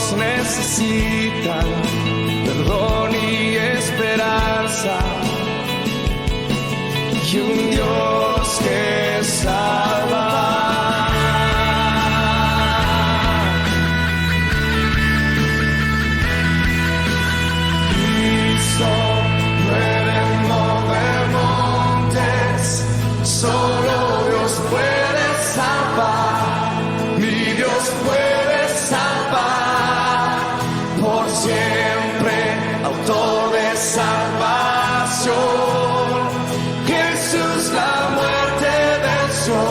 muchos necesitan perdón y esperanza, y un Dios que salva. Solo Dios puede salvar, mi Dios puede salvar, por siempre, autor de salvación. Jesús la muerte venció,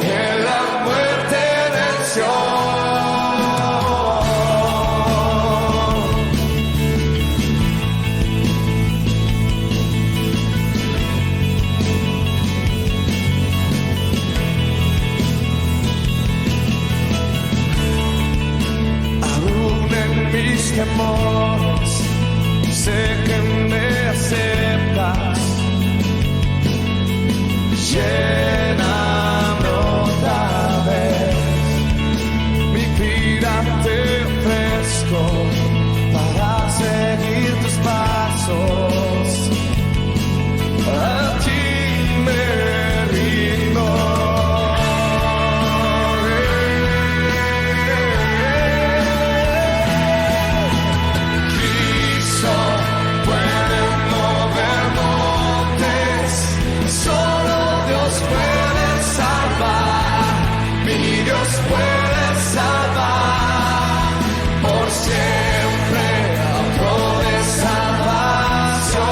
en la muerte venció. Mis temores, sé que me aceptas, lléname otra vez, mi vida te ofrezco para seguir tus pasos, a ti me rindo. Dios puede salvar, por siempre, autor de salvación.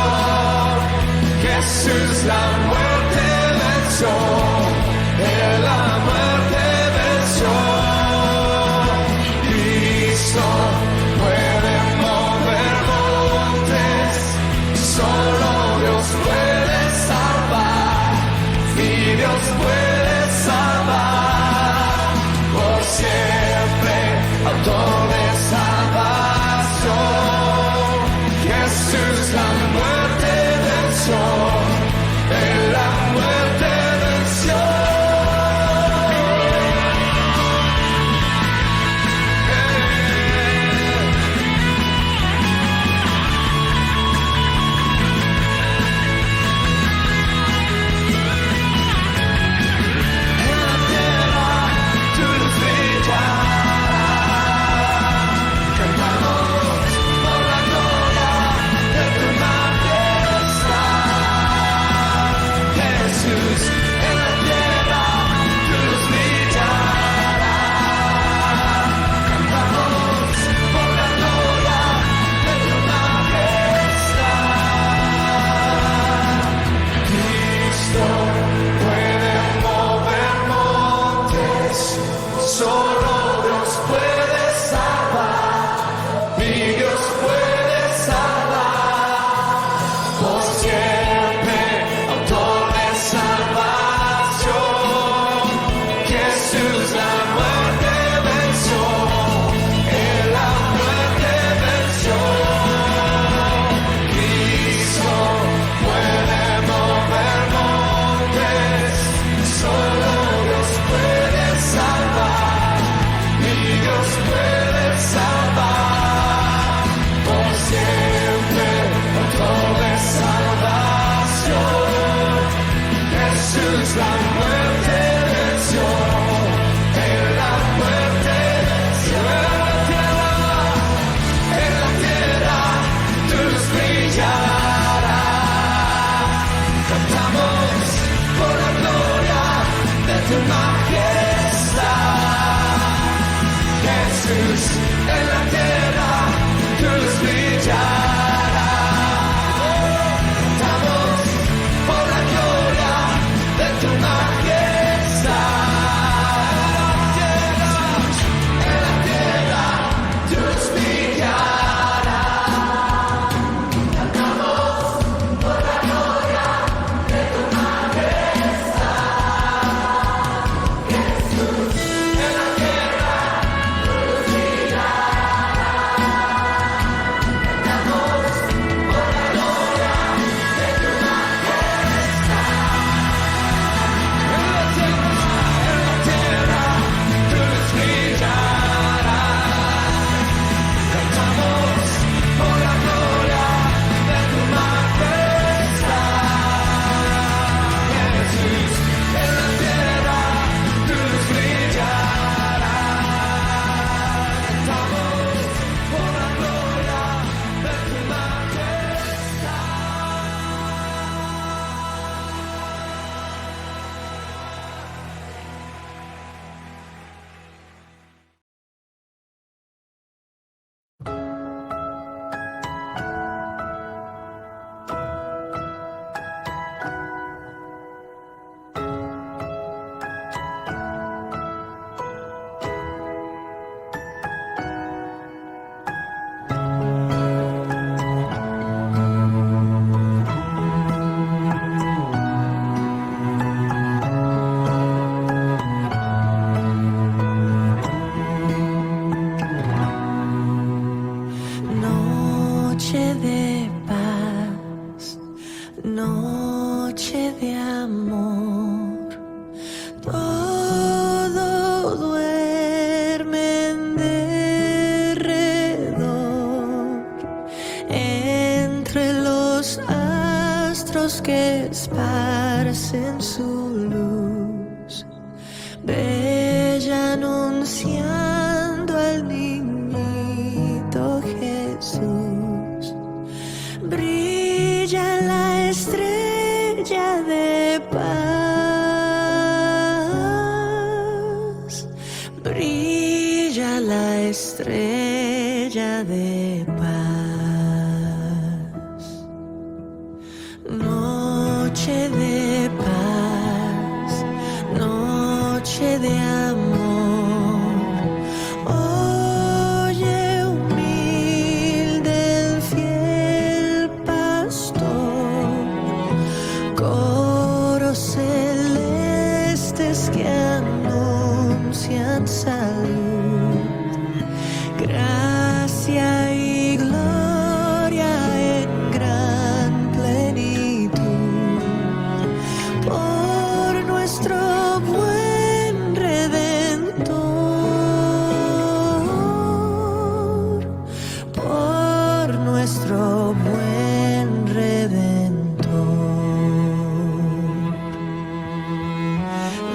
Jesús la muerte venció, Él la muerte venció. Cristo puede mover montes, solo Dios puede salvar, mi Dios puede salvar. Siempre, autor de salvación, Jesús la muerte venció, Él la muerte venció. Solo Dios puede salvar, mi Dios puede salvar, por siempre, autor de salvación. Jesús la muerte venció, Él la muerte venció. Cristo puede mover montes, solo Dios puede salvar. Dios puede salvar, por siempre, autor de salvación. Jesús la muerte venció, Él la muerte venció. En la tierra, tu luz brillará. Cantamos por la gloria de tu majestad. Jesús en la tierra, tu luz brillará. Cantamos por la gloria de tu majestad. En la tierra, tu luz brillará. Cantamos por la gloria de tu majestad. Jesús en la tierra, tu luz brillará. que esparcen su luz, bella anunciando al niñito Jesús. Brilla la estrella de paz, brilla la estrella de paz. Noche de paz, noche de amor. Oye, humilde el fiel pastor, coros celestes que anuncian salud, gracia y gloria en gran plenitud, por nuestro buen Redentor, por nuestro buen Redentor.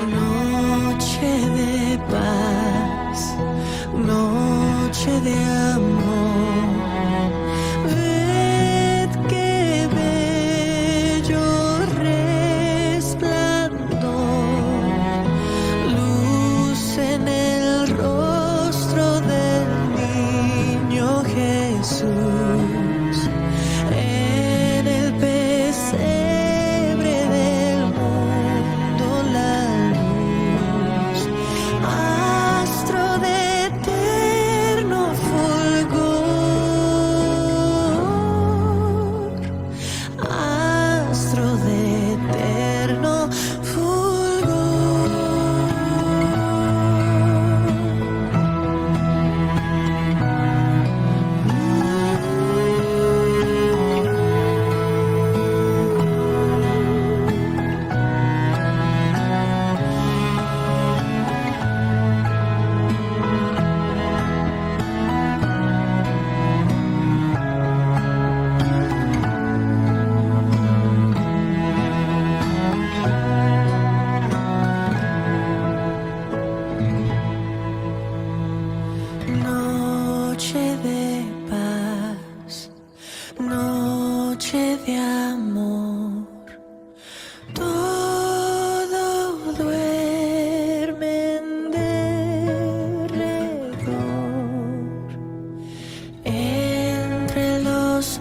Noche de paz, noche de amor. Ved qué bello resplandor, luz en el rostro del niño Jesús, en el pesebre del mundo la luz, astro de eterno fulgor, astro de eterno fulgor. Noche de paz, noche de amor. Todo duerme en derredor, entre los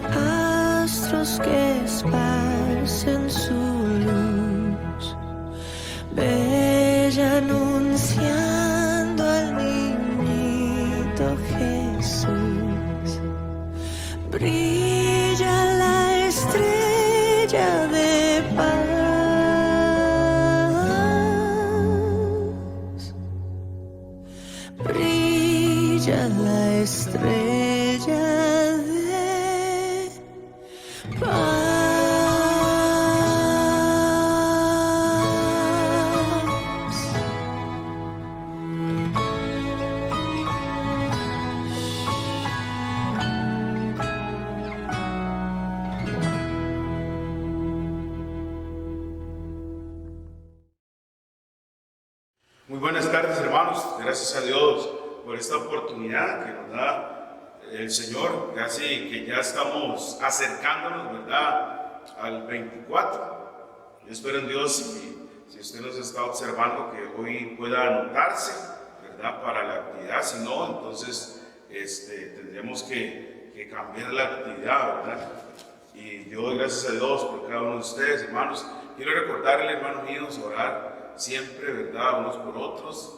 astros que esparcen su luz, bella anunciando al niñito Jesús. Brilla la estrella de paz, brilla la estrella de paz. Muy buenas tardes, hermanos. Gracias a Dios por esta oportunidad que nos da el Señor. Casi que ya estamos acercándonos, ¿verdad?, al 24. Yo espero en Dios, si usted nos está observando, que hoy pueda anotarse, ¿verdad?, para la actividad. Si no, entonces tendremos que cambiar la actividad, ¿verdad? Y yo doy gracias a Dios por cada uno de ustedes, hermanos. Quiero recordarles, hermanos míos, orar siempre, ¿verdad?, unos por otros,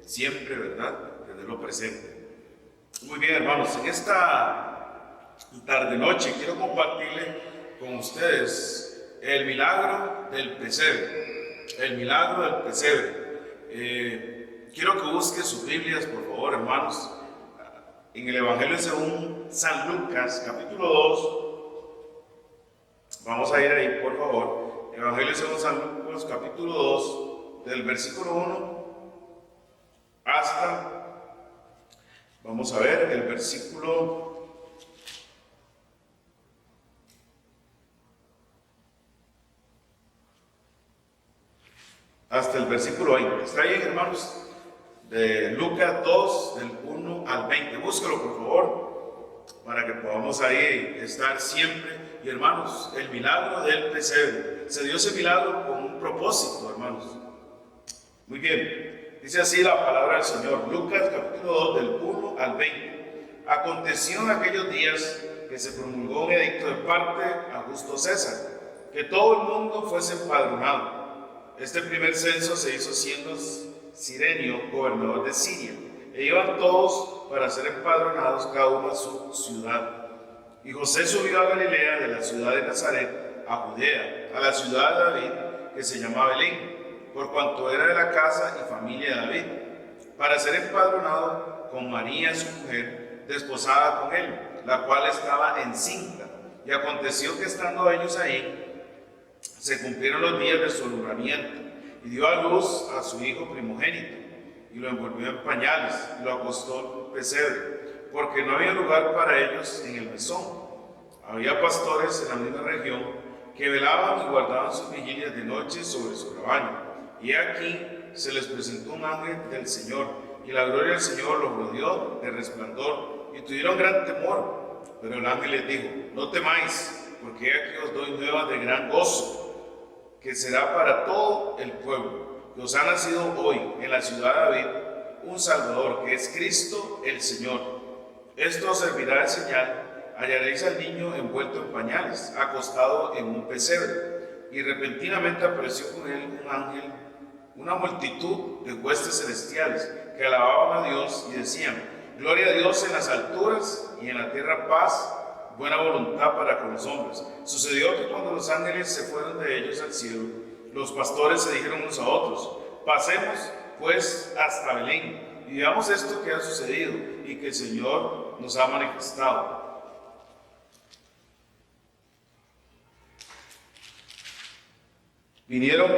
siempre, ¿verdad?, tenerlo presente. Muy bien, hermanos, en esta tarde-noche quiero compartirle con ustedes el milagro del pesebre. El milagro del pesebre. Quiero que busquen sus Biblias, por favor, hermanos, en el Evangelio según San Lucas, capítulo 2. Vamos a ir ahí, por favor. Evangelio según San Lucas, capítulo 2, del versículo 1 hasta, vamos a ver, el versículo versículo 20. ¿Está bien, hermanos? De Lucas 2, del 1 al 20. Búsquelo, por favor, para que podamos ahí estar siempre. Y hermanos, el milagro del pesebre. Se dio ese milagro con un propósito, hermanos. Muy bien. Dice así la palabra del Señor. Lucas capítulo 2, del 1 al 20. Aconteció en aquellos días que se promulgó un edicto de parte a Augusto César, que todo el mundo fuese empadronado. Este primer censo se hizo siendo Cirenio gobernador de Siria, e iban todos para ser empadronados cada uno a su ciudad. Y José subió a Galilea, de la ciudad de Nazaret a Judea, a la ciudad de David, que se llamaba Belén, por cuanto era de la casa y familia de David, para ser empadronado con María su mujer, desposada con él, la cual estaba encinta. Y aconteció que estando ellos ahí, se cumplieron los días de su alumbramiento, y dio a luz a su hijo primogénito, y lo envolvió en pañales, y lo acostó en un pesebre, porque no había lugar para ellos en el mesón. Había pastores en la misma región que velaban y guardaban sus vigilias de noche sobre su rebaño. Y aquí se les presentó un ángel del Señor, y la gloria del Señor los rodeó de resplandor, y tuvieron gran temor. Pero el ángel les dijo: no temáis, porque aquí os doy nuevas de gran gozo, que será para todo el pueblo, que os ha nacido hoy en la ciudad de David un Salvador, que es Cristo el Señor. Esto os servirá de señal: hallaréis al niño envuelto en pañales, acostado en un pesebre. Y repentinamente apareció con él un ángel, una multitud de huestes celestiales, que alababan a Dios y decían: gloria a Dios en las alturas, y en la tierra paz, buena voluntad para con los hombres. Sucedió que cuando los ángeles se fueron de ellos al cielo, los pastores se dijeron unos a otros: pasemos pues hasta Belén, y veamos esto que ha sucedido, y que el Señor nos ha manifestado. Vinieron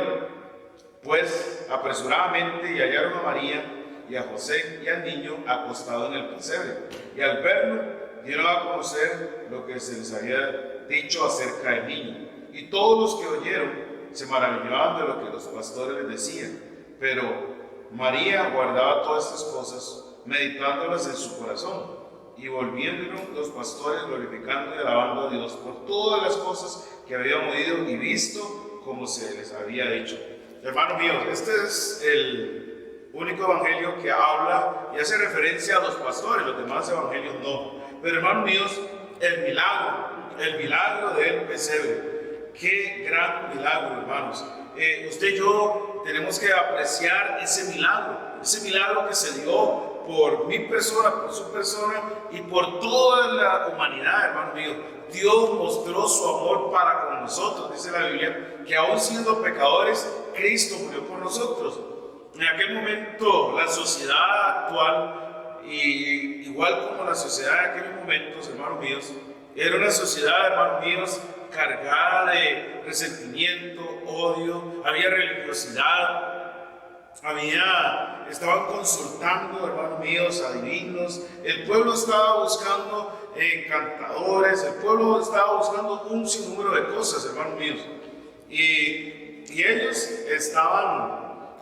pues apresuradamente y hallaron a María y a José y al niño acostado en el pesebre, y al verlo dieron a conocer lo que se les había dicho acerca del niño. Y todos los que oyeron se maravillaban de lo que los pastores les decían. Pero María guardaba todas estas cosas, meditándolas en su corazón. Y volvieron los pastores glorificando y alabando a Dios por todas las cosas que habían oído y visto, como se les había dicho. Hermanos míos, este es el único evangelio que habla y hace referencia a los pastores, los demás evangelios no. Pero hermanos míos, el milagro del pesebre, qué gran milagro, hermanos. Usted y yo tenemos que apreciar ese milagro que se dio por mi persona, por su persona y por toda la humanidad, hermano mío. Dios mostró su amor para con nosotros. Dice la Biblia que aún siendo pecadores, Cristo murió por nosotros. En aquel momento, la sociedad actual, y igual como la sociedad de aquellos momentos, hermanos míos, era una sociedad, hermanos míos, cargada de resentimiento, odio, había religiosidad. Estaban consultando, hermanos míos, adivinos. El pueblo estaba buscando encantadores. El pueblo estaba buscando un sinnúmero de cosas, hermanos míos. Y ellos estaban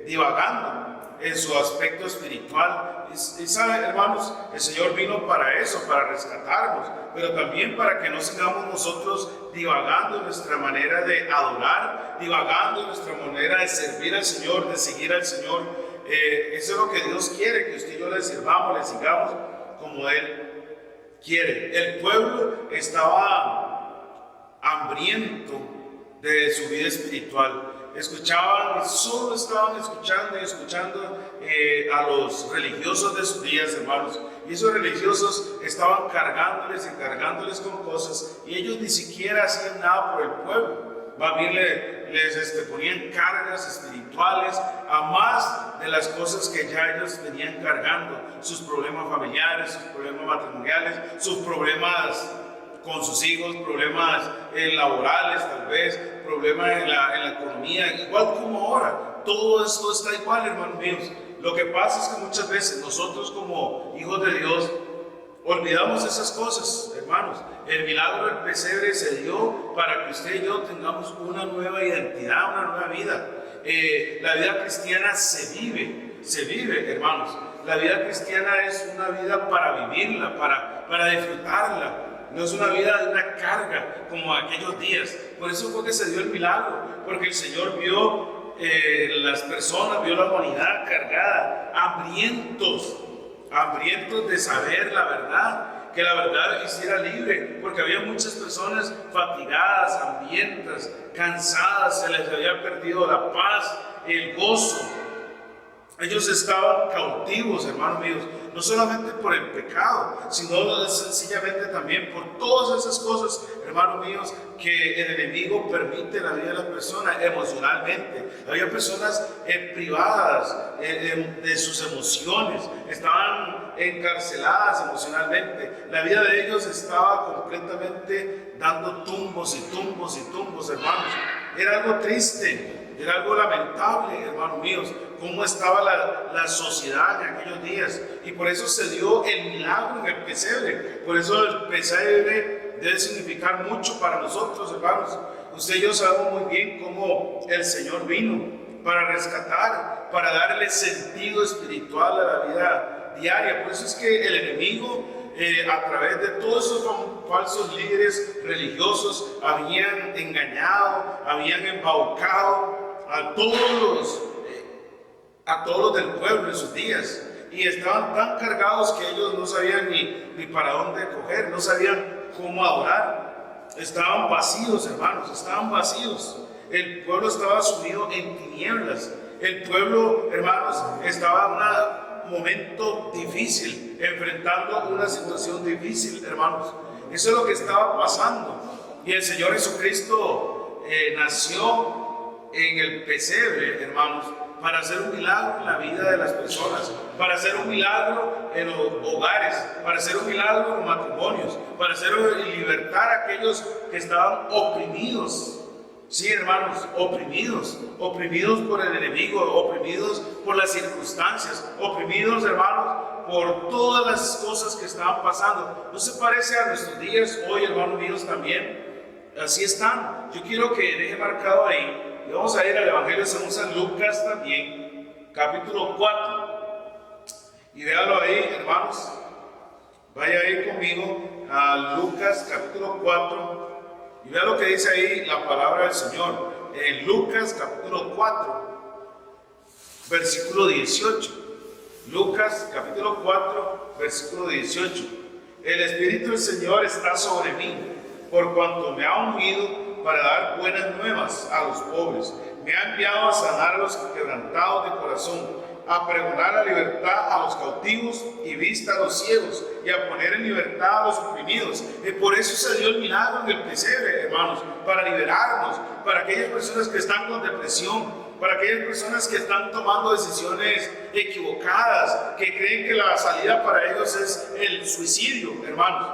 divagando en su aspecto espiritual. Y saben, hermanos, el Señor vino para eso, para rescatarnos, pero también para que no sigamos nosotros divagando en nuestra manera de adorar, divagando en nuestra manera de servir al Señor, de seguir al Señor. Eso es lo que Dios quiere, que usted y yo le sirvamos, le sigamos como Él quiere. El pueblo estaba hambriento de su vida espiritual. Solo estaban escuchando y escuchando a los religiosos de sus días, hermanos. Y esos religiosos estaban cargándoles y cargándoles con cosas, y ellos ni siquiera hacían nada por el pueblo. Más bien les ponían cargas espirituales a más de las cosas que ya ellos venían cargando. Sus problemas familiares, sus problemas matrimoniales, sus problemas con sus hijos, problemas laborales tal vez, problemas en la economía, igual como ahora. Todo esto está igual, hermanos míos. Lo que pasa es que muchas veces nosotros como hijos de Dios olvidamos esas cosas, hermanos. El milagro del pesebre se dio para que usted y yo tengamos una nueva identidad, una nueva vida. La vida cristiana se vive, hermanos. La vida cristiana es una vida para vivirla, para disfrutarla. No es una vida de una carga como aquellos días. Por eso fue que se dio el milagro, porque el Señor vio las personas, vio la humanidad cargada, hambrientos de saber la verdad, que la verdad hiciera libre, porque había muchas personas fatigadas, hambrientas, cansadas, se les había perdido la paz, el gozo. Ellos estaban cautivos, hermanos míos, no solamente por el pecado, sino sencillamente también por todas esas cosas, hermanos míos, que el enemigo permite en la vida de las personas emocionalmente. Había personas privadas de sus emociones, estaban encarceladas emocionalmente. La vida de ellos estaba completamente dando tumbos y tumbos y tumbos, hermanos. Era algo triste. Era algo lamentable, hermanos míos, cómo estaba la sociedad en aquellos días. Y por eso se dio el milagro en el pesebre. Por eso el pesebre debe significar mucho para nosotros, hermanos. Usted y yo sabemos muy bien cómo el Señor vino para rescatar, para darle sentido espiritual a la vida diaria. Por eso es que el enemigo, a través de todos esos falsos líderes religiosos, habían engañado, habían embaucado a todos los del pueblo en sus días, y estaban tan cargados que ellos no sabían ni para dónde coger, no sabían cómo adorar. Estaban vacíos, hermanos, estaban vacíos. El pueblo estaba sumido en tinieblas. El pueblo, hermanos, estaba en un momento difícil, enfrentando una situación difícil, hermanos. Eso es lo que estaba pasando. Y el Señor Jesucristo nació en el pesebre, hermanos, para hacer un milagro en la vida de las personas, para hacer un milagro en los hogares, para hacer un milagro en los matrimonios, para libertar a aquellos que estaban oprimidos. Sí, hermanos, oprimidos por el enemigo, oprimidos por las circunstancias, oprimidos, hermanos, por todas las cosas que estaban pasando. ¿No se parece a nuestros días hoy, hermanos míos, también? Así están. Yo quiero que deje marcado ahí. Y vamos a ir al Evangelio según San Lucas también, capítulo 4. Y véalo ahí, hermanos. Vaya ahí conmigo a Lucas, capítulo 4. Y vea lo que dice ahí la palabra del Señor. En Lucas, capítulo 4, versículo 18. Lucas, capítulo 4, versículo 18. El Espíritu del Señor está sobre mí, por cuanto me ha ungido para dar buenas nuevas a los pobres. Me ha enviado a sanar a los quebrantados de corazón, a pregonar la libertad a los cautivos y vista a los ciegos, y a poner en libertad a los oprimidos. Y por eso se dio el milagro en el pesebre, hermanos, para liberarnos, para aquellas personas que están con depresión, para aquellas personas que están tomando decisiones equivocadas, que creen que la salida para ellos es el suicidio, hermanos.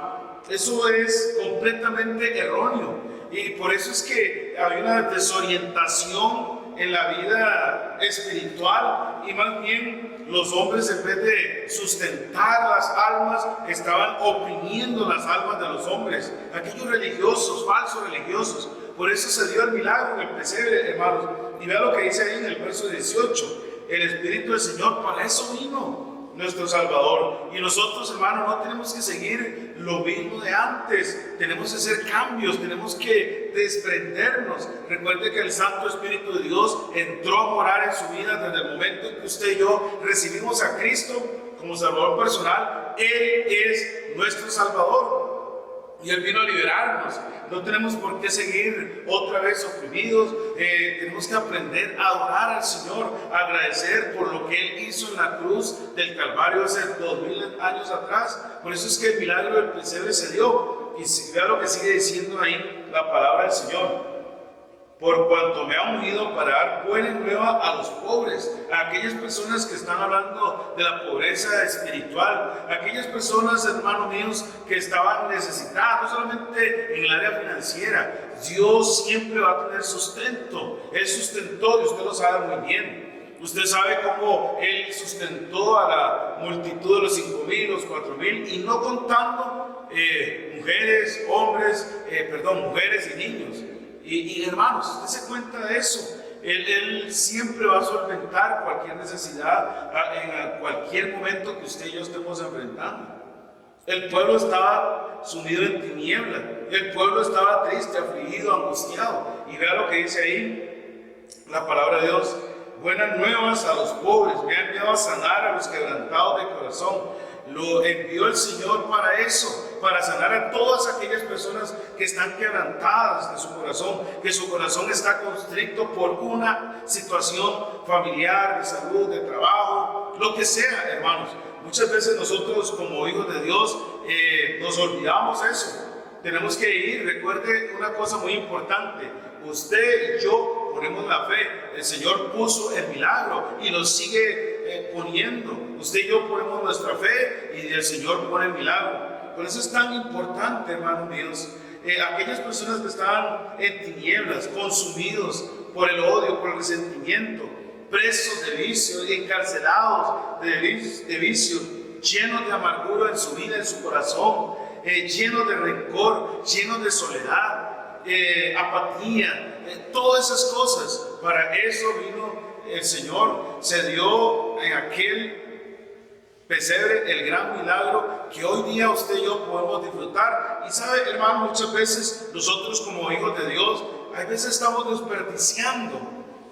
Eso es completamente erróneo. Y por eso es que hay una desorientación en la vida espiritual, y más bien los hombres, en vez de sustentar las almas, estaban oprimiendo las almas de los hombres, aquellos religiosos, falsos religiosos. Por eso se dio el milagro en el pesebre, hermanos. Y vea lo que dice ahí en el verso 18. El Espíritu del Señor, para eso vino nuestro Salvador. Y nosotros, hermanos, no tenemos que seguir lo mismo de antes. Tenemos que hacer cambios, tenemos que desprendernos. Recuerde que el Santo Espíritu de Dios entró a morar en su vida desde el momento en que usted y yo recibimos a Cristo como Salvador personal. Él es nuestro Salvador. Y Él vino a liberarnos. No tenemos por qué seguir otra vez oprimidos. Tenemos que aprender a adorar al Señor, a agradecer por lo que Él hizo en la cruz del Calvario hace 2000 años atrás. Por eso es que el milagro del pesebre se dio. Y vea lo que sigue diciendo ahí la palabra del Señor. Por cuanto me ha ungido para dar buena nueva a los pobres, a aquellas personas que están hablando de la pobreza espiritual, a aquellas personas, hermanos míos, que estaban necesitadas, no solamente en el área financiera. Dios siempre va a tener sustento. Él sustentó, y usted lo sabe muy bien. Usted sabe cómo Él sustentó a la multitud de los 5,000, los 4,000, y no contando mujeres y niños. Y hermanos, usted se cuenta de eso. Él siempre va a solventar cualquier necesidad en cualquier momento que usted y yo estemos enfrentando. El pueblo estaba sumido en tinieblas, el pueblo estaba triste, afligido, angustiado. Y vea lo que dice ahí la palabra de Dios: buenas nuevas a los pobres, me ha enviado a sanar a los quebrantados de corazón. Lo envió el Señor para eso, para sanar a todas aquellas personas que están quebrantadas de su corazón, que su corazón está constricto por una situación familiar, de salud, de trabajo, lo que sea, hermanos. Muchas veces nosotros como hijos de Dios nos olvidamos eso. Tenemos que ir, recuerde una cosa muy importante: usted y yo ponemos la fe, el Señor puso el milagro y lo sigue poniendo. Usted y yo ponemos nuestra fe y el Señor pone el milagro. Por eso es tan importante, hermanos míos, aquellas personas que estaban en tinieblas, consumidos por el odio, por el resentimiento, presos de vicio, encarcelados de vicio, llenos de amargura en su vida, en su corazón, llenos de rencor, llenos de soledad, apatía, todas esas cosas. Para eso vino el Señor. Se dio en aquel pesebre el gran milagro que hoy día usted y yo podemos disfrutar. Y sabe, hermano, muchas veces nosotros como hijos de Dios, a veces estamos desperdiciando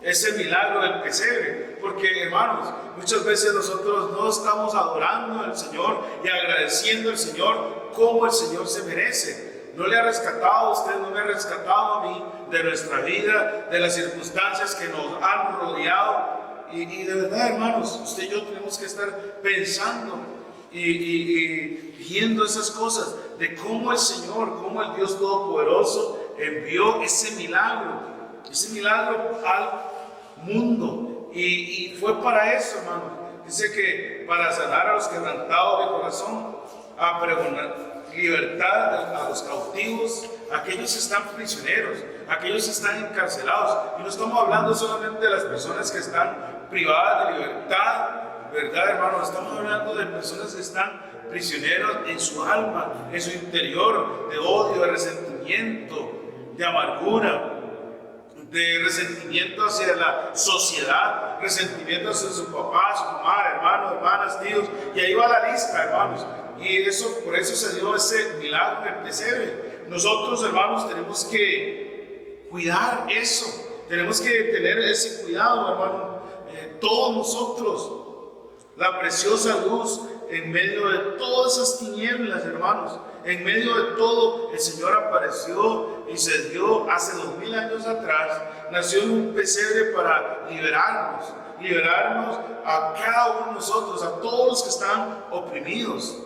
ese milagro del pesebre, porque, hermanos, muchas veces nosotros no estamos adorando al Señor y agradeciendo al Señor como el Señor se merece. No le ha rescatado a usted, no me ha rescatado a mí de nuestra vida, de las circunstancias que nos han rodeado. Y de verdad, hermanos, usted y yo tenemos que estar pensando y viendo esas cosas, de cómo el Señor, cómo el Dios Todopoderoso envió ese milagro al mundo. Y fue para eso, hermano. Dice que para sanar a los quebrantados de corazón, a pregonar libertad a los cautivos, aquellos que están prisioneros, aquellos que están encarcelados. Y no estamos hablando solamente de las personas que están privadas de libertad, ¿verdad, hermano? Estamos hablando de personas que están prisioneros en su alma, en su interior, de odio, de resentimiento, de amargura, de resentimiento hacia la sociedad, resentimiento hacia su papá, su mamá, hermanos, hermanas, tíos, y ahí va la lista, hermanos. Y por eso se dio ese milagro del pesebre. Nosotros, hermanos, tenemos que cuidar eso, tenemos que tener ese cuidado, hermano, todos nosotros. La preciosa luz en medio de todas esas tinieblas, hermanos, en medio de todo, el Señor apareció y se dio hace 2000 años atrás. Nació en un pesebre para liberarnos a cada uno de nosotros, a todos los que están oprimidos.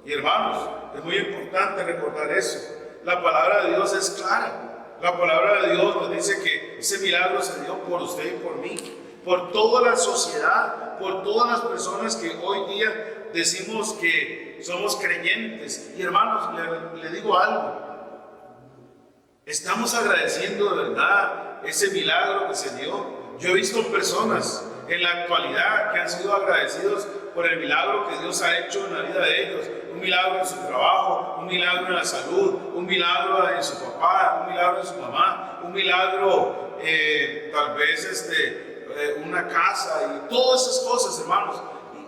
Y hermanos, es muy importante recordar eso. La palabra de Dios es clara. La palabra de Dios nos dice que ese milagro se dio por usted y por mí, por toda la sociedad, por todas las personas que hoy día decimos que somos creyentes. Y hermanos, le digo algo. Estamos agradeciendo de verdad ese milagro que se dio. Yo he visto personas en la actualidad que han sido agradecidos por el milagro que Dios ha hecho en la vida de ellos. Un milagro en su trabajo, un milagro en la salud, un milagro en su papá, un milagro en su mamá, un milagro tal vez una casa y todas esas cosas, hermanos.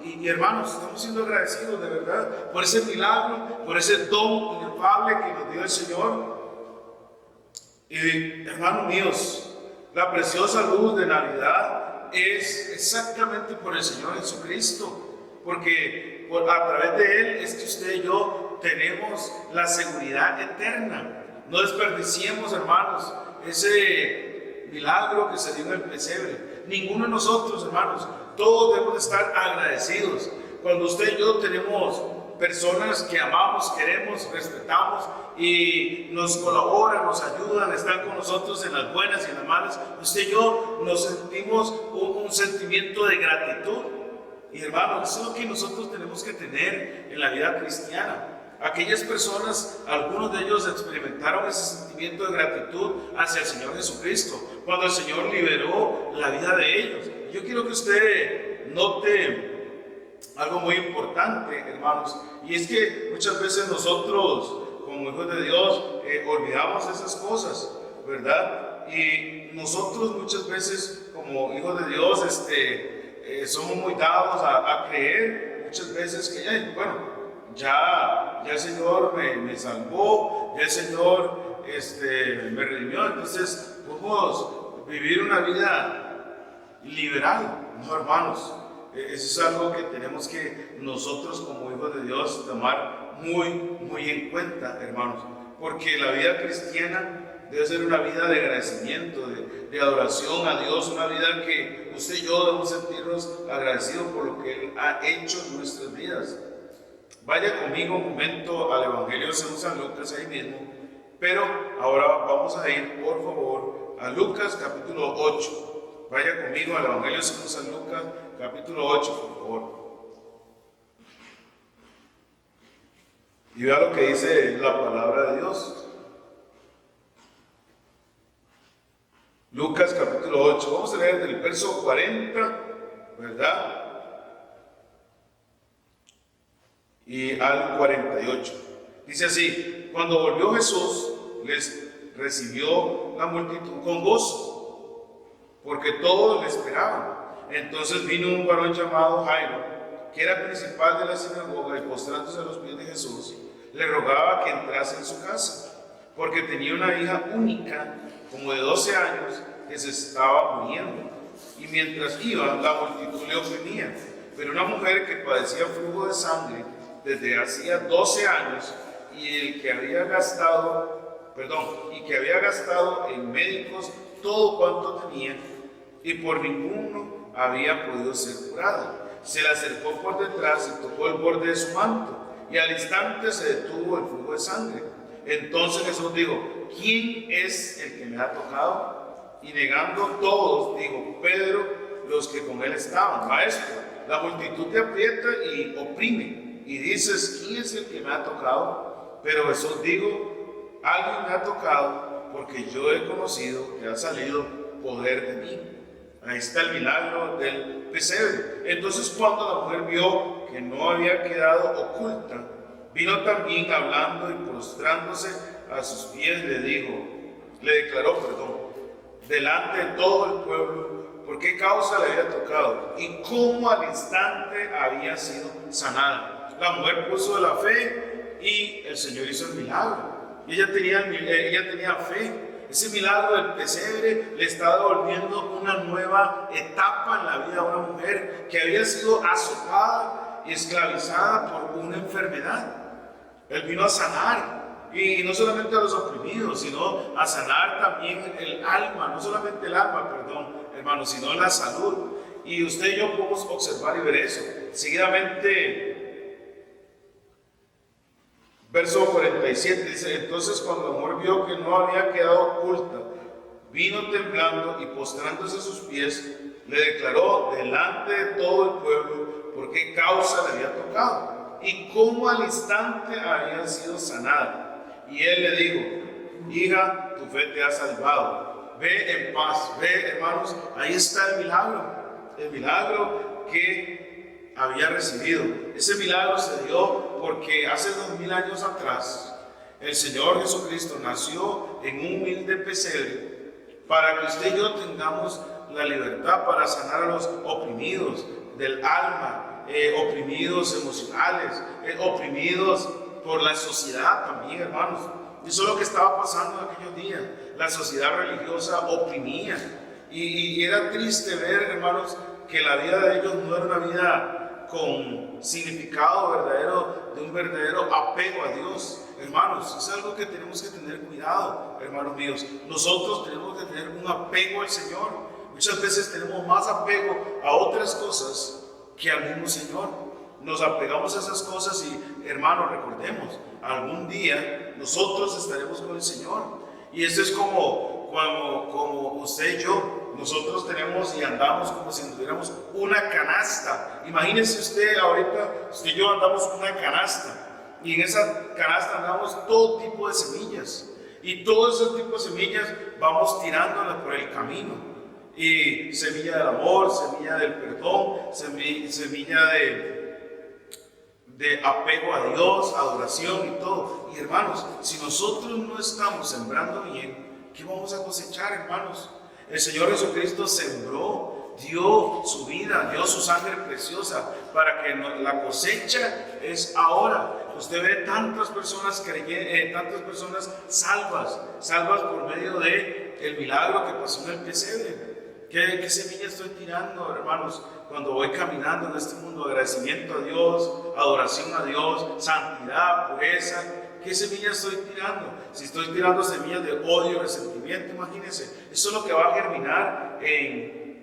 Y hermanos, estamos siendo agradecidos de verdad por ese milagro, por ese don inefable que nos dio el Señor. Y hermanos míos, la preciosa luz de Navidad es exactamente por el Señor Jesucristo, porque a través de Él es que usted y yo tenemos la seguridad eterna. No desperdiciemos, hermanos, ese milagro que se dio en el pesebre. Ninguno de nosotros, hermanos, todos debemos estar agradecidos. Cuando usted y yo tenemos personas que amamos, queremos, respetamos y nos colaboran, nos ayudan, están con nosotros en las buenas y en las malas, usted y yo nos sentimos un sentimiento de gratitud. Y hermanos, eso es lo que nosotros tenemos que tener en la vida cristiana. Aquellas personas, algunos de ellos experimentaron ese sentimiento de gratitud hacia el Señor Jesucristo, cuando el Señor liberó la vida de ellos. Yo quiero que usted note algo muy importante, hermanos, y es que muchas veces nosotros, como hijos de Dios, olvidamos esas cosas, ¿verdad? Y nosotros muchas veces como hijos de Dios, somos muy dados a creer muchas veces que, bueno, ya el Señor me salvó, ya el Señor me redimió, entonces podemos vivir una vida liberal, no, hermanos. Eso es algo que tenemos que nosotros como hijos de Dios tomar muy en cuenta, hermanos, porque la vida cristiana debe ser una vida de agradecimiento, de adoración a Dios, una vida que usted y yo debemos sentirnos agradecidos por lo que Él ha hecho en nuestras vidas. Vaya conmigo un momento al Evangelio según San Lucas ahí mismo, pero ahora vamos a ir, por favor, a Lucas capítulo 8. Vaya conmigo al Evangelio según San Lucas capítulo 8, por favor. Y vea lo que dice la palabra de Dios. Lucas capítulo 8, vamos a leer del verso 40, ¿verdad? Y al 48. Dice así: cuando volvió Jesús, les recibió la multitud con gozo, porque todos le esperaban. Entonces vino un varón llamado Jairo, que era principal de la sinagoga, y postrándose a los pies de Jesús, le rogaba que entrase en su casa, porque tenía una hija única, como de 12 años, que se estaba muriendo. Y mientras iba, la multitud le oprimía. Pero una mujer que padecía flujo de sangre desde hacía 12 años, y que había gastado en médicos todo cuanto tenía, y por ninguno había podido ser curada, se le acercó por detrás y tocó el borde de su manto, y al instante se detuvo el flujo de sangre. Entonces Jesús dijo: ¿quién es el que me ha tocado? Y negando todos, dijo Pedro, los que con él estaban: Maestro, la multitud te aprieta y oprime, y dices: ¿quién es el que me ha tocado? Pero Jesús dijo: alguien me ha tocado, porque yo he conocido que ha salido poder de mí. Ahí está el milagro del pesebre. Entonces, cuando la mujer vio que no había quedado oculta, vino también hablando, y postrándose a sus pies le declaró delante de todo el pueblo por qué causa le había tocado y cómo al instante había sido sanada. La mujer puso de la fe y el Señor hizo el milagro. Y ella tenía fe. Ese milagro del pesebre le estaba devolviendo una nueva etapa en la vida de una mujer que había sido azotada y esclavizada por una enfermedad. Él vino a sanar, y no solamente a los oprimidos, sino a sanar también el alma, no solamente el alma, hermanos, sino la salud. Y usted y yo podemos observar y ver eso. Seguidamente, verso 47 dice: entonces cuando la mujer vio que no había quedado oculta, vino temblando y postrándose a sus pies, le declaró delante de todo el pueblo por qué causa le había tocado y cómo al instante había sido sanada. Y él le dijo: hija, tu fe te ha salvado, ve en paz. Ve, hermanos, ahí está el milagro que había recibido. Ese milagro se dio porque hace 2000 años atrás el Señor Jesucristo nació en un humilde pesebre para que usted y yo tengamos la libertad para sanar a los oprimidos del alma, oprimidos emocionales, oprimidos por la sociedad también, hermanos. Eso es lo que estaba pasando en aquellos días. La sociedad religiosa oprimía, y era triste ver, hermanos, que la vida de ellos no era una vida con significado verdadero, de un verdadero apego a Dios. Hermanos, es algo que tenemos que tener cuidado, hermanos míos. Nosotros tenemos que tener un apego al Señor. Muchas veces tenemos más apego a otras cosas que al mismo Señor. Nos apegamos a esas cosas y, hermanos, recordemos, algún día nosotros estaremos con el Señor. Y eso es como usted y yo, nosotros tenemos y andamos como si tuviéramos una canasta. Imagínense usted ahorita, usted y yo andamos con una canasta, y en esa canasta andamos todo tipo de semillas, y todo ese tipo de semillas vamos tirándolas por el camino. Y semilla del amor, semilla del perdón, semilla de apego a Dios, adoración y todo. Y hermanos, si nosotros no estamos sembrando bien, ¿qué vamos a cosechar, hermanos? El Señor Jesucristo sembró dio su vida, dio su sangre preciosa para que la cosecha es ahora. Usted ve tantas personas tantas personas salvas por medio de el milagro que pasó en el pesebre. ¿Qué semilla estoy tirando, hermanos? Cuando voy caminando en este mundo, agradecimiento a Dios, adoración a Dios, santidad, pureza. ¿Qué semilla estoy tirando? Si estoy tirando semillas de odio, resentimiento, imagínense, eso es lo que va a germinar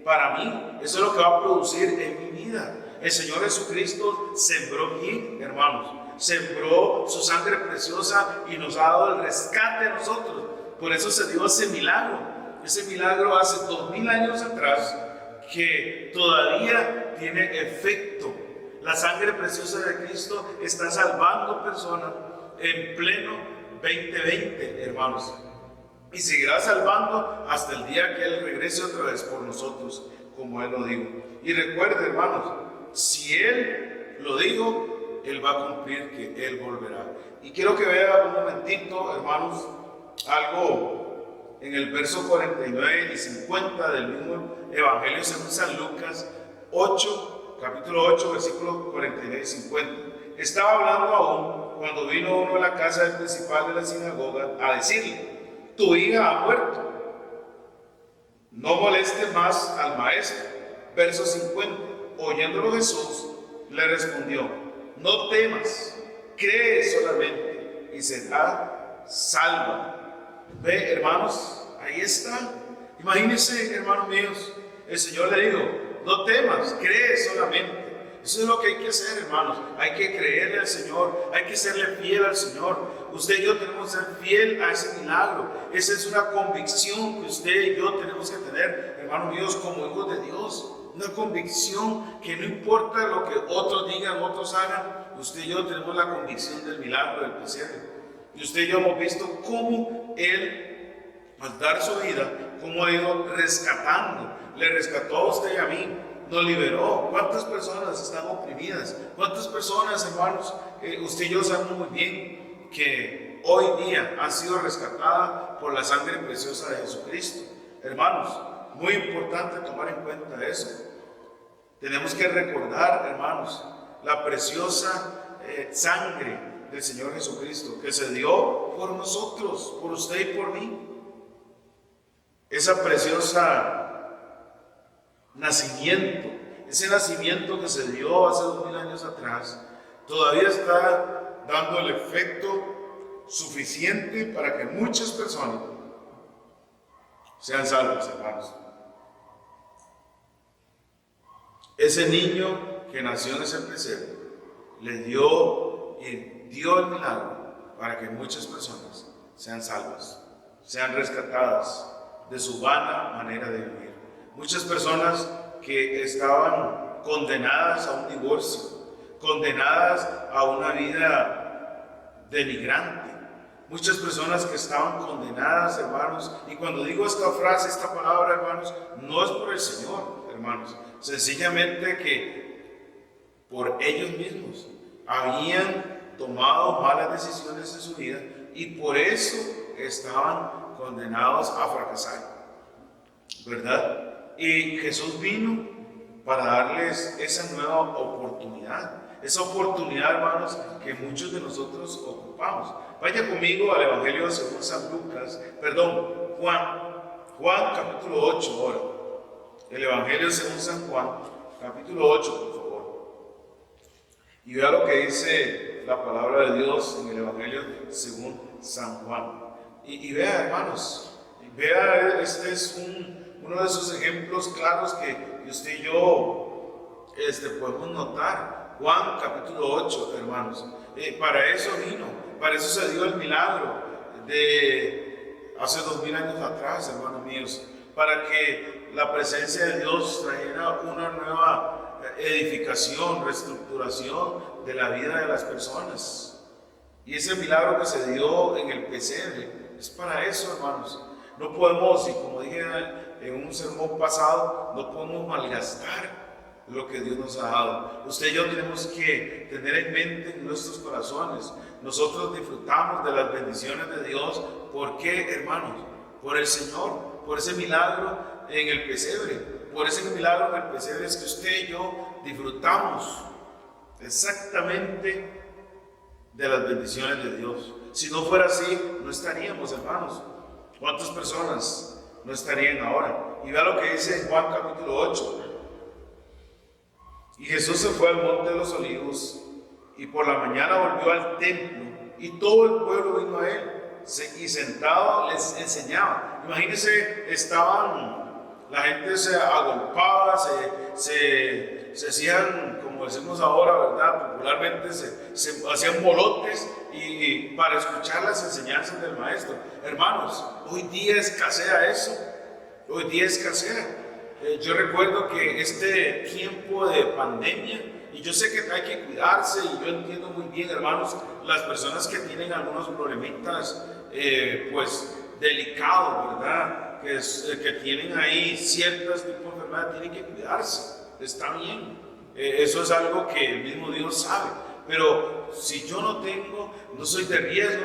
para mí, eso es lo que va a producir en mi vida. El Señor Jesucristo sembró bien, hermanos, sembró su sangre preciosa y nos ha dado el rescate a nosotros. Por eso se dio ese milagro hace 2000 años atrás, que todavía tiene efecto. La sangre preciosa de Cristo está salvando personas en pleno 2020, hermanos, y seguirá salvando hasta el día que Él regrese otra vez por nosotros, como Él lo dijo. Y recuerde, hermanos, si Él lo dijo, Él va a cumplir que Él volverá. Y quiero que vea un momentito, hermanos, algo en el verso 49 y 50 del mismo Evangelio según San Lucas 8, capítulo 8, versículos 49 y 50. Estaba hablando aún cuando vino uno a la casa del principal de la sinagoga a decirle: tu hija ha muerto, no moleste más al maestro. Verso 50. Oyéndolo Jesús le respondió: no temas, cree solamente y será salva. Ve, hermanos, ahí está. Imagínense, hermanos míos, el Señor le dijo: no temas, cree solamente. Eso es lo que hay que hacer, hermanos. Hay que creerle al Señor, hay que serle fiel al Señor. Usted y yo tenemos que ser fiel a ese milagro. Esa es una convicción que usted y yo tenemos que tener, hermanos míos, como hijos de Dios. Una convicción que no importa lo que otros digan, otros hagan, usted y yo tenemos la convicción del milagro del pesebre. Y usted y yo hemos visto cómo Él, al dar su vida, cómo ha ido rescatando. Le rescató a usted y a mí. Nos liberó. ¿Cuántas personas están oprimidas? ¿Cuántas personas, hermanos, usted y yo sabemos muy bien que hoy día han sido rescatadas por la sangre preciosa de Jesucristo? Hermanos, muy importante tomar en cuenta eso. Tenemos que recordar, hermanos, la preciosa sangre del Señor Jesucristo que se dio por nosotros, por usted y por mí. Esa preciosa nacimiento, ese nacimiento que se dio hace 2000 años atrás, todavía está dando el efecto suficiente para que muchas personas sean salvas, hermanos. Ese niño que nació en ese pesebre le dio el milagro para que muchas personas sean salvas, sean rescatadas de su vana manera de vivir. Muchas personas que estaban condenadas a un divorcio, condenadas a una vida denigrante. Muchas personas que estaban condenadas, hermanos. Y cuando digo esta frase, esta palabra, hermanos, no es por el Señor, hermanos. Sencillamente que por ellos mismos habían tomado malas decisiones en su vida y por eso estaban condenados a fracasar, ¿verdad? Y Jesús vino para darles esa nueva oportunidad. Esa oportunidad, hermanos, que muchos de nosotros ocupamos. Vaya conmigo al Evangelio según San Lucas, Juan capítulo 8 ahora. El Evangelio según San Juan, capítulo 8, por favor. Y vea lo que dice la palabra de Dios en el Evangelio según San Juan. Y vea, hermanos, vea, este es uno de esos ejemplos claros que usted y yo podemos notar. Juan capítulo 8, hermanos. Para eso vino, para eso se dio el milagro de hace 2000 años atrás, hermanos míos, para que la presencia de Dios trajera una nueva edificación, reestructuración de la vida de las personas. Y ese milagro que se dio en el pesebre es para eso, hermanos. No podemos, y como dije en un sermón pasado, no podemos malgastar lo que Dios nos ha dado. Usted y yo tenemos que tener en mente en nuestros corazones. Nosotros disfrutamos de las bendiciones de Dios. ¿Por qué, hermanos? Por el Señor, por ese milagro en el pesebre. por ese milagro del pesebre es que usted y yo disfrutamos exactamente de las bendiciones de Dios. Si no fuera así, no estaríamos, hermanos. ¿Cuántas personas no estarían ahora? Y vea lo que dice en Juan capítulo 8. Y Jesús se fue al monte de los olivos y por la mañana volvió al templo y todo el pueblo vino a él y sentado les enseñaba. Imagínense, la gente se agolpaba, se hacían, como decimos ahora, ¿verdad? Popularmente se hacían bolotes y para escuchar las enseñanzas del maestro. Hermanos, hoy día escasea eso. Hoy día escasea. Yo recuerdo que este tiempo de pandemia, y yo sé que hay que cuidarse, y yo entiendo muy bien, hermanos, las personas que tienen algunos problemitas, pues, delicados, ¿verdad? Que tienen ahí ciertos tipos de enfermedades, tienen que cuidarse, está bien. Eso es algo que el mismo Dios sabe. Pero si yo no soy de riesgo,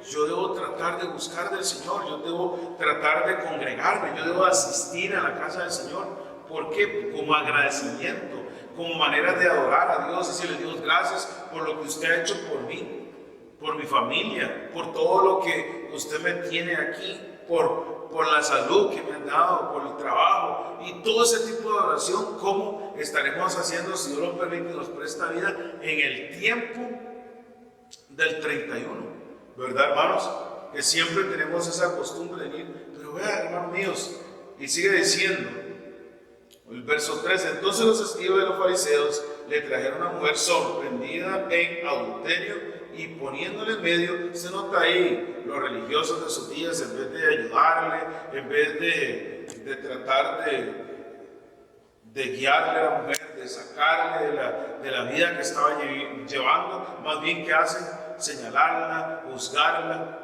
yo debo tratar de buscar del Señor, yo debo tratar de congregarme, yo debo asistir a la casa del Señor. ¿Por qué? Como agradecimiento, como manera de adorar a Dios, decirle: Dios, gracias por lo que usted ha hecho por mí, por mi familia, por todo lo que usted me tiene aquí, por la salud que me han dado, por el trabajo y todo ese tipo de oración. ¿Cómo estaremos haciendo, si Dios lo permite y nos presta vida, en el tiempo del 31? ¿Verdad, hermanos? Que siempre tenemos esa costumbre de ir. Pero vean, hermanos míos, y sigue diciendo el verso 13: entonces los escribas de los fariseos le trajeron a una mujer sorprendida en adulterio y poniéndole en medio. Se nota ahí los religiosos de esos días, en vez de ayudarle, en vez de tratar de guiarle a la mujer, de sacarle de la vida que estaba llevando, más bien que hacen: señalarla, juzgarla,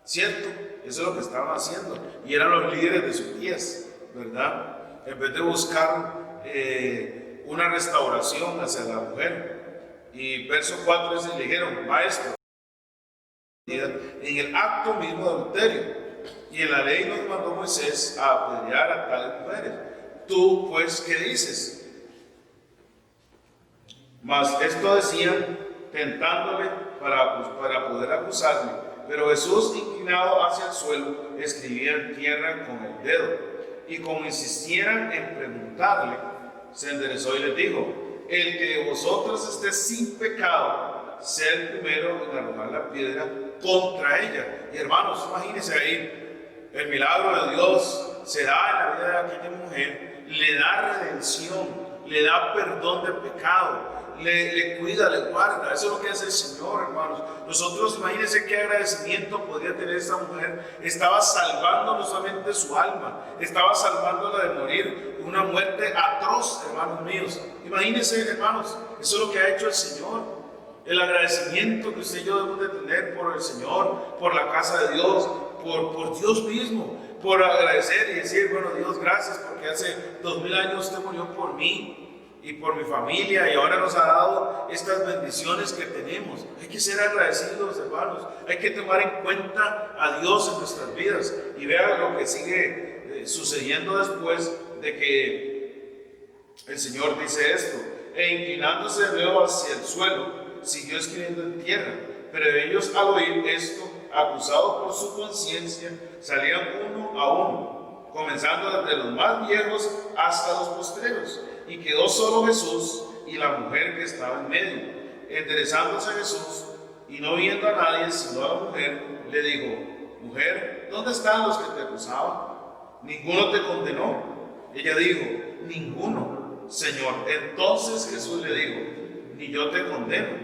¿cierto? Eso es lo que estaban haciendo, y eran los líderes de sus días, ¿verdad? En vez de buscar una restauración hacia la mujer. Y verso 4 es: le dijeron: maestro, en el acto mismo de adulterio, y en la ley nos mandó Moisés a apedrear a tales mujeres. Tú, pues, ¿qué dices? Mas esto decían tentándole para poder acusarle. Pero Jesús, inclinado hacia el suelo, escribía en tierra con el dedo. Y como insistieran en preguntarle, se enderezó y les dijo: el que de vosotros esté sin pecado, sea el primero en arrojar la piedra contra ella. Y hermanos, imagínense ahí, el milagro de Dios se da en la vida de aquella mujer, le da redención, le da perdón de pecado, le cuida, le guarda. Eso es lo que hace el Señor, hermanos. Nosotros, imagínense qué agradecimiento podría tener esta mujer. Estaba salvando no solamente su alma, estaba salvándola de morir una muerte atroz, hermanos míos. Imagínense, hermanos, eso es lo que ha hecho el Señor. El agradecimiento que usted y yo debemos de tener por el Señor, por la casa de Dios, por Dios mismo, por agradecer y decir: bueno, Dios, gracias porque hace 2000 años usted murió por mí y por mi familia, y ahora nos ha dado estas bendiciones que tenemos. Hay que ser agradecidos, hermanos. Hay que tomar en cuenta a Dios en nuestras vidas. Y vean lo que sigue sucediendo después de que el Señor dice esto: e inclinándose de nuevo hacia el suelo, siguió escribiendo en tierra. Pero ellos, al oír esto, acusados por su conciencia, salían uno a uno, comenzando desde los más viejos hasta los postreros. Y quedó solo Jesús y la mujer que estaba en medio. Enderezándose a Jesús y no viendo a nadie sino a la mujer, le dijo: mujer, ¿dónde están los que te acusaban? ¿Ninguno te condenó? Ella dijo: ninguno, Señor. Entonces Jesús le dijo: ni yo te condeno,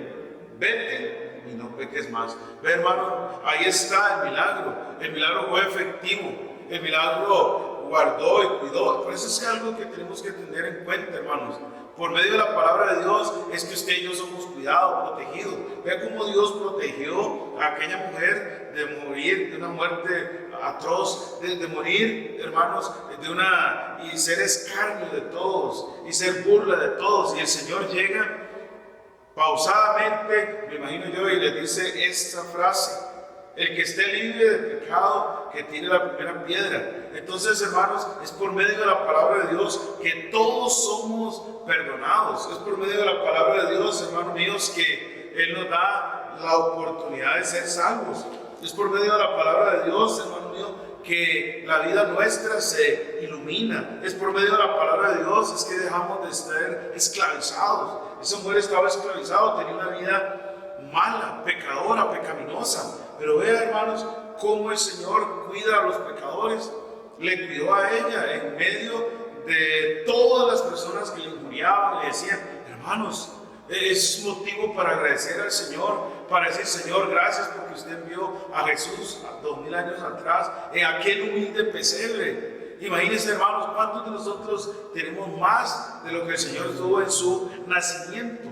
vete y no peques más. Ve, hermano, ahí está el milagro. El milagro fue efectivo, el milagro guardó y cuidó. Por eso es algo que tenemos que tener en cuenta, hermanos. Por medio de la palabra de Dios es que usted y yo somos cuidados, protegidos. Vea cómo Dios protegió a aquella mujer de morir de una muerte atroz, de morir, hermanos, y ser escarnio de todos y ser burla de todos. Y el Señor llega pausadamente, me imagino yo, y le dice esta frase: el que esté libre de pecado, que tiene la primera piedra. Entonces, hermanos, es por medio de la palabra de Dios que todos somos perdonados. Es por medio de la palabra de Dios, hermanos míos, que Él nos da la oportunidad de ser salvos. Es por medio de la palabra de Dios, hermano mío, que la vida nuestra se ilumina. Es por medio de la palabra de Dios es que dejamos de estar esclavizados. Esa mujer estaba esclavizada, tenía una vida mala, pecadora, pecaminosa. Pero vean, hermanos, cómo el Señor cuida a los pecadores. Le cuidó a ella en medio de todas las personas que le injuriaban. Le decían, hermanos, es motivo para agradecer al Señor, para decir, Señor, gracias porque usted envió a Jesús 2000 años atrás en aquel humilde pesebre. Imagínense, hermanos, cuántos de nosotros tenemos más de lo que el Señor tuvo en su nacimiento.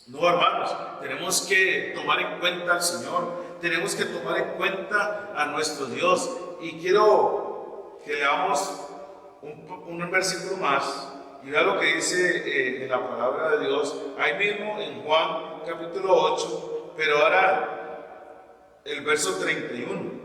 No, hermanos, tenemos que tomar en cuenta al Señor, tenemos que tomar en cuenta a nuestro Dios. Y quiero que leamos un versículo más. Y vea lo que dice en la palabra de Dios, ahí mismo en Juan capítulo 8, pero ahora el verso 31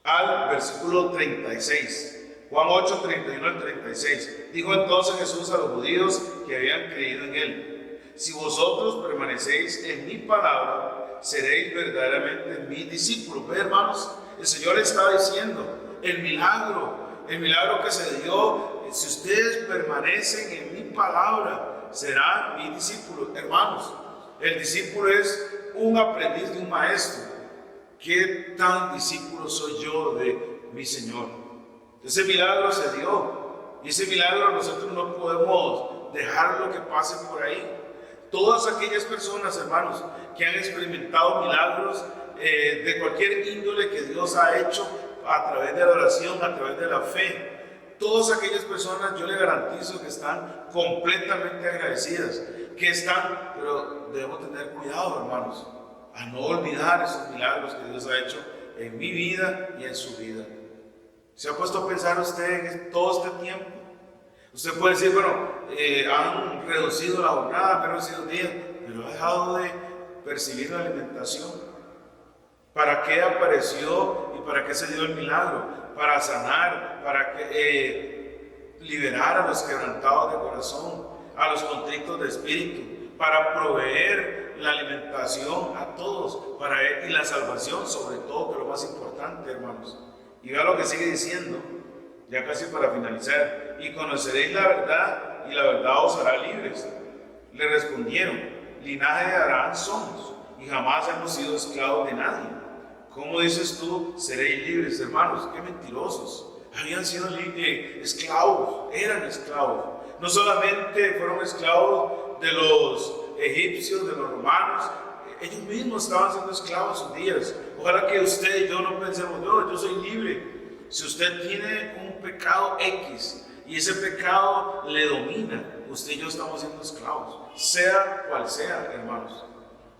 al versículo 36. Juan 8, 31 al 36. Dijo entonces Jesús a los judíos que habían creído en Él: si vosotros permanecéis en mi palabra, seréis verdaderamente mis discípulos. Ve, hermanos, el Señor está diciendo, el milagro que se dio, si ustedes permanecen en mi palabra, serán mis discípulos. Hermanos, el discípulo es un aprendiz de un maestro. ¿Qué tan discípulo soy yo de mi Señor? Ese milagro se dio, y ese milagro nosotros no podemos dejarlo que pase por ahí. Todas aquellas personas, hermanos, que han experimentado milagros de cualquier índole que Dios ha hecho a través de la oración, a través de la fe, todas aquellas personas, yo le garantizo que están completamente agradecidas, que están, pero debemos tener cuidado, hermanos, a no olvidar esos milagros que Dios ha hecho en mi vida y en su vida. ¿Se ha puesto a pensar usted en todo este tiempo? Usted puede decir, bueno, han reducido la jornada, han reducido el día, pero ha dejado de percibir la alimentación. ¿Para qué apareció y para qué se dio el milagro? Para sanar, para liberar a los quebrantados de corazón, a los contritos de espíritu, para proveer la alimentación a todos, y la salvación sobre todo, que es lo más importante, hermanos. Y vea lo que sigue diciendo, ya casi para finalizar: y conoceréis la verdad, y la verdad os hará libres. Le respondieron: linaje de Abraham somos, y jamás hemos sido esclavos de nadie. ¿Cómo dices tú, seréis libres? Hermanos, qué mentirosos. Habían sido esclavos, eran esclavos. No solamente fueron esclavos de los egipcios, de los romanos, ellos mismos estaban siendo esclavos sus días. Ojalá que usted y yo no pensemos, no, yo soy libre. Si usted tiene un pecado X y ese pecado le domina, usted y yo estamos siendo esclavos, sea cual sea, hermanos.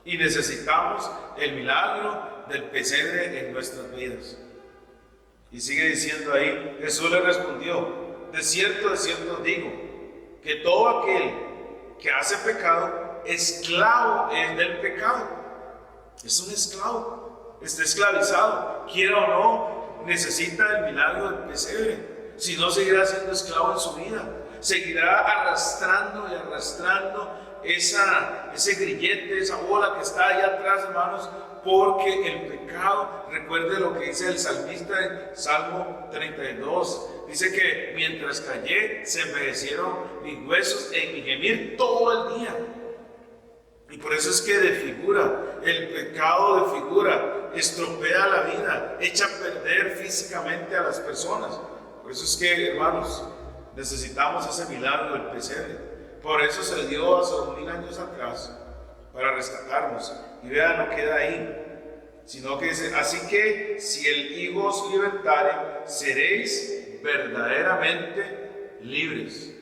Y necesitamos el milagro del pesebre en nuestras vidas. Y sigue diciendo ahí, Jesús le respondió: de cierto os digo, que todo aquel que hace pecado, esclavo es del pecado. Es un esclavo, está esclavizado, quiera o no, necesita el milagro del pesebre. Si no, seguirá siendo esclavo en su vida, seguirá arrastrando y arrastrando ese grillete, esa bola que está ahí atrás, hermanos, porque el pecado, recuerde lo que dice el salmista en Salmo 32, dice que mientras callé se envejecieron mis huesos en mi gemir todo el día. Y por eso es que el pecado desfigura, estropea la vida, echa a perder físicamente a las personas. Por eso es que, hermanos, necesitamos ese milagro del pesebre. Por eso se dio hace 2000 años atrás, para rescatarnos. Y vean, no queda ahí, sino que dice: así que si el Hijo os libertare, seréis verdaderamente libres.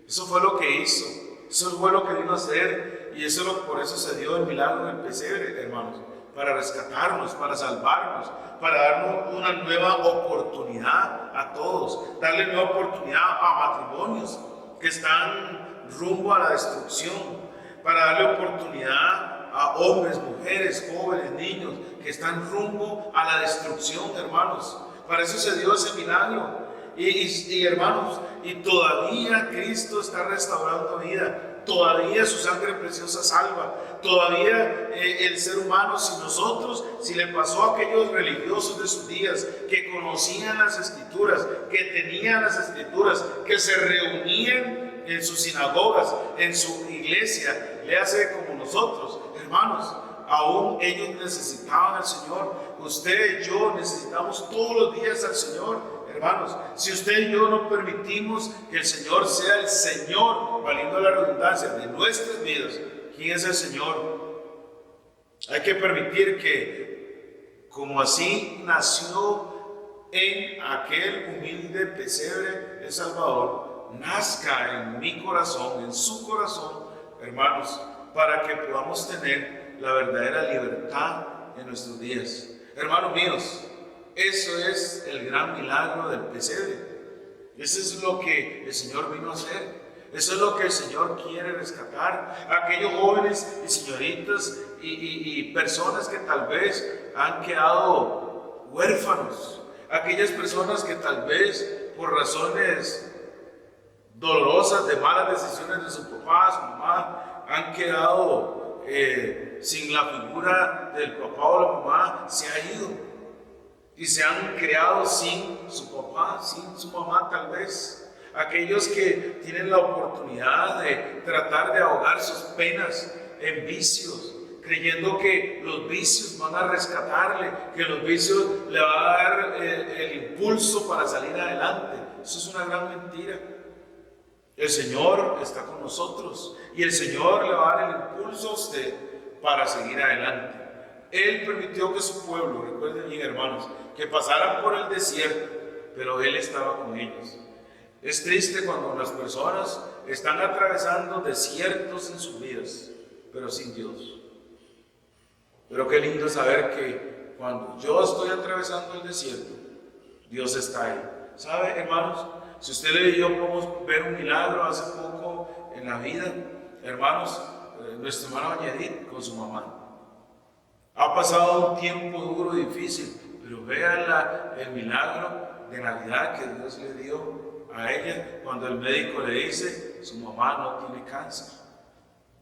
Eso fue lo que hizo, eso fue lo que vino a hacer, y por eso se dio el milagro del pesebre, hermanos, para rescatarnos, para salvarnos, para darnos una nueva oportunidad a todos, darle nueva oportunidad a matrimonios que están rumbo a la destrucción, para darle oportunidad a hombres, mujeres, jóvenes, niños que están rumbo a la destrucción, hermanos. Para eso se dio ese milagro. Y hermanos, y todavía Cristo está restaurando vida. Todavía su sangre preciosa salva. Todavía el ser humano, si le pasó a aquellos religiosos de sus días que conocían las Escrituras, que tenían las Escrituras, que se reunían en sus sinagogas, en su iglesia, le hace como nosotros, hermanos, aún ellos necesitaban al Señor. Usted y yo necesitamos todos los días al Señor. Hermanos, si usted y yo no permitimos que el Señor sea el Señor, valiendo la redundancia, de nuestras vidas, ¿quién es el Señor? Hay que permitir que, como así nació en aquel humilde pesebre El Salvador, nazca en mi corazón, en su corazón, hermanos, para que podamos tener la verdadera libertad en nuestros días. Hermanos míos, eso es el gran milagro del pesebre. Eso es lo que el Señor vino a hacer. Eso es lo que el Señor quiere rescatar. Aquellos jóvenes y señoritas y personas que tal vez han quedado huérfanos. Aquellas personas que tal vez por razones dolorosas de malas decisiones de su papá, su mamá, han quedado sin la figura del papá o la mamá, se ha ido. Y se han criado sin su papá, sin su mamá tal vez. Aquellos que tienen la oportunidad de tratar de ahogar sus penas en vicios, creyendo que los vicios van a rescatarle, que los vicios le van a dar el impulso para salir adelante. Eso es una gran mentira. El Señor está con nosotros y el Señor le va a dar el impulso a usted para seguir adelante. Él permitió que su pueblo, recuerden bien hermanos, que pasaran por el desierto, pero Él estaba con ellos. Es triste cuando las personas están atravesando desiertos en sus vidas, pero sin Dios. Pero qué lindo saber que cuando yo estoy atravesando el desierto, Dios está ahí. ¿Sabe, hermanos? Si usted y yo podemos ver un milagro hace poco en la vida, hermanos, nuestra hermana Bañedit con su mamá. Ha pasado un tiempo duro y difícil, pero vean el milagro de Navidad que Dios le dio a ella cuando el médico le dice, su mamá no tiene cáncer.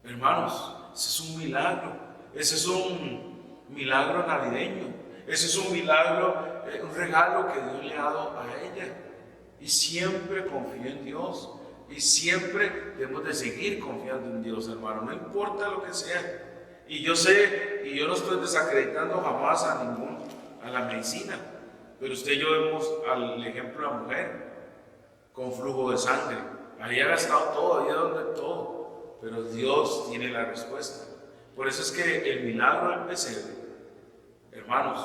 Hermanos, ese es un milagro, ese es un milagro navideño, ese es un milagro, un regalo que Dios le ha dado a ella. Y siempre confío en Dios, y siempre debemos de seguir confiando en Dios, hermano, no importa lo que sea. Y yo sé, y yo no estoy desacreditando jamás a la medicina, pero usted y yo vemos al ejemplo de la mujer con flujo de sangre. Ahí ha gastado todo, ahí ha dado todo, pero Dios tiene la respuesta. Por eso es que el milagro del pesebre, hermanos,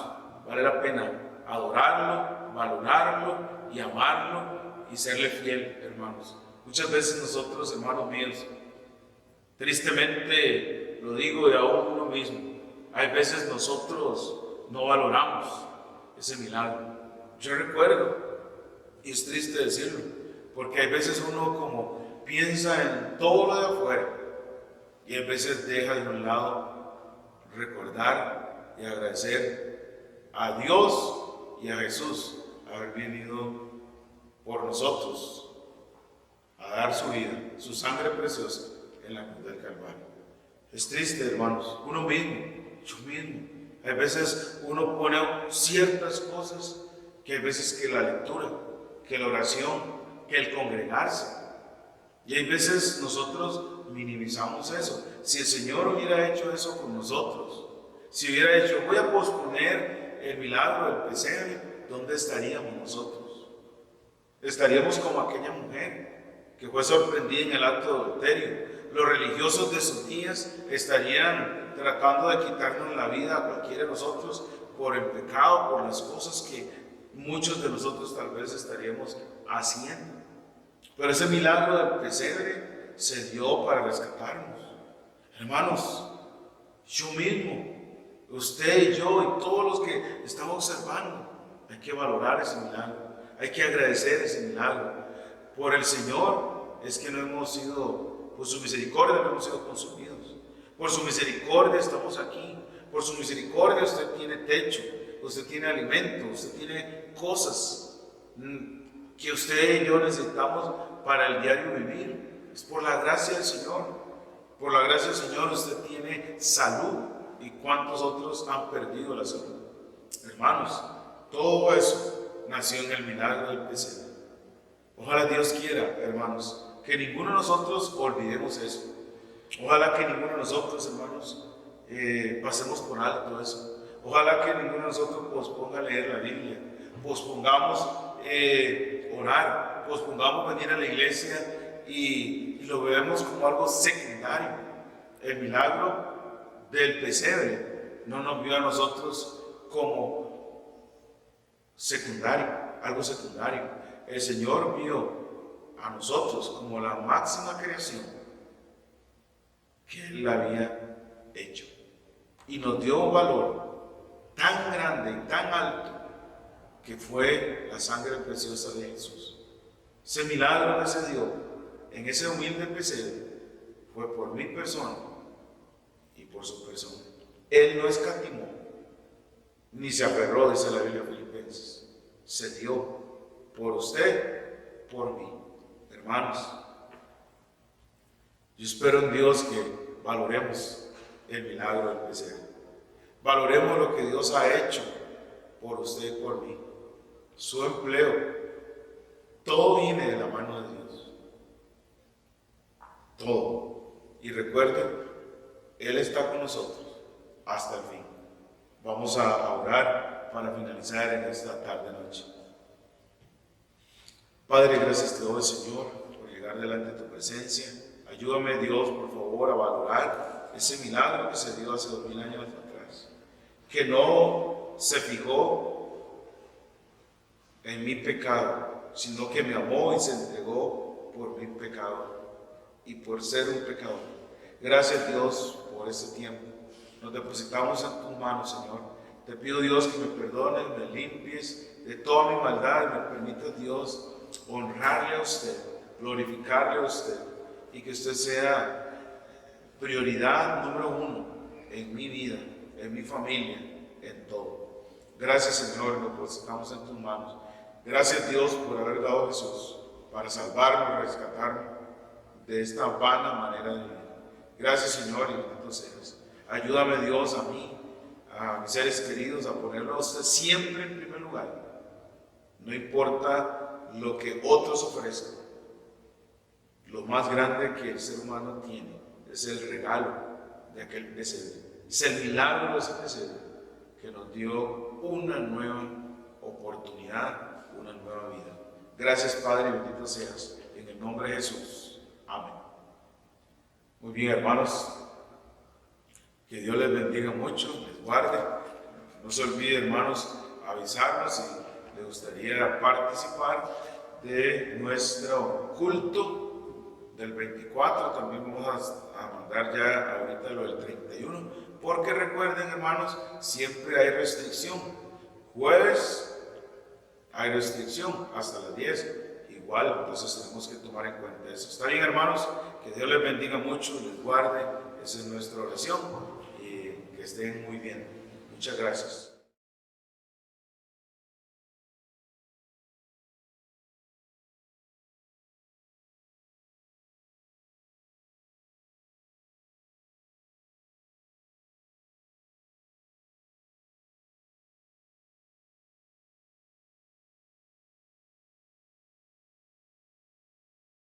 vale la pena adorarlo, valorarlo y amarlo y serle fiel, hermanos. Muchas veces nosotros, hermanos míos, tristemente lo digo de aún uno mismo, hay veces nosotros no valoramos ese milagro. Yo recuerdo, y es triste decirlo, porque hay veces uno como piensa en todo lo de afuera y a veces deja de un lado recordar y agradecer a Dios y a Jesús haber venido por nosotros a dar su vida, su sangre preciosa en la cruz del Calvario. Es triste, hermanos, uno mismo, yo mismo. Hay veces uno pone ciertas cosas que hay veces que la lectura, que la oración, que el congregarse. Y hay veces nosotros minimizamos eso. Si el Señor hubiera hecho eso con nosotros, si hubiera hecho, voy a posponer el milagro del pesebre, ¿dónde estaríamos nosotros? Estaríamos como aquella mujer que fue sorprendida en el acto de adulterio. Los religiosos de sus días estarían tratando de quitarnos la vida a cualquiera de nosotros por el pecado, por las cosas que muchos de nosotros tal vez estaríamos haciendo. Pero ese milagro del pesebre se dio para rescatarnos. Hermanos, yo mismo, usted y yo y todos los que estamos observando, hay que valorar ese milagro, hay que agradecer ese milagro. Por el Señor es que no hemos sido, por su misericordia no hemos sido consumidos. Por su misericordia estamos aquí. Por su misericordia usted tiene techo, usted tiene alimento, usted tiene cosas que usted y yo necesitamos para el diario vivir. Es por la gracia del Señor. Por la gracia del Señor usted tiene salud. ¿Y cuántos otros han perdido la salud? Hermanos, todo eso nació en el milagro del pesebre. Ojalá Dios quiera, hermanos, que ninguno de nosotros olvidemos eso. Ojalá que ninguno de nosotros, hermanos, pasemos por alto eso. Ojalá que ninguno de nosotros posponga leer la Biblia, pospongamos orar, pospongamos venir a la iglesia y lo vemos como algo secundario. El milagro del pesebre no nos vio a nosotros como secundario, algo secundario. El Señor vio a nosotros como la máxima creación que Él había hecho. Y nos dio un valor tan grande y tan alto que fue la sangre preciosa de Jesús. Ese milagro que se dio en ese humilde pesebre fue por mi persona y por su persona. Él no escatimó, ni se aferró, dice la Biblia de Filipenses. Se dio por usted, por mí. Hermanos, yo espero en Dios que valoremos el milagro del pesebre. Valoremos lo que Dios ha hecho por usted y por mí. Su empleo, todo viene de la mano de Dios. Todo. Y recuerden, Él está con nosotros hasta el fin. Vamos a orar para finalizar en esta tarde-noche. Padre, gracias te doy, Señor, por llegar delante de tu presencia. Ayúdame, Dios, por favor, a valorar ese milagro que se dio hace 2000 años atrás, que no se fijó en mi pecado, sino que me amó y se entregó por mi pecado y por ser un pecador. Gracias, Dios, por ese tiempo. Nos depositamos en tus manos, Señor. Te pido, Dios, que me perdones, me limpies de toda mi maldad, me permitas, Dios, honrarle a usted, glorificarle a usted, y que usted sea prioridad número uno en mi vida, en mi familia, en todo. Gracias, Señor, nos depositamos en tus manos. Gracias, Dios, por haber dado a Jesús para salvarme, rescatarme de esta vana manera de vivir. Gracias, Señor, y bendito seas. Ayúdame, Dios, a mí, a mis seres queridos, a ponerlo a usted siempre en primer lugar. No importa lo que otros ofrezcan. Lo más grande que el ser humano tiene es el regalo de aquel pesebre. Es el milagro de ese pesebre que nos dio una nueva oportunidad, una nueva vida. Gracias, Padre, y bendito seas. En el nombre de Jesús. Amén. Muy bien, hermanos. Que Dios les bendiga mucho, les guarde. No se olvide, hermanos, avisarnos si les gustaría participar de nuestro culto del 24. También vamos a mandar ya ahorita lo del 31, porque recuerden, hermanos, siempre hay restricción. Jueves hay restricción hasta las 10. Igual, entonces tenemos que tomar en cuenta eso. Está bien, hermanos, que Dios les bendiga mucho, les guarde. Esa es nuestra oración y que estén muy bien. Muchas gracias.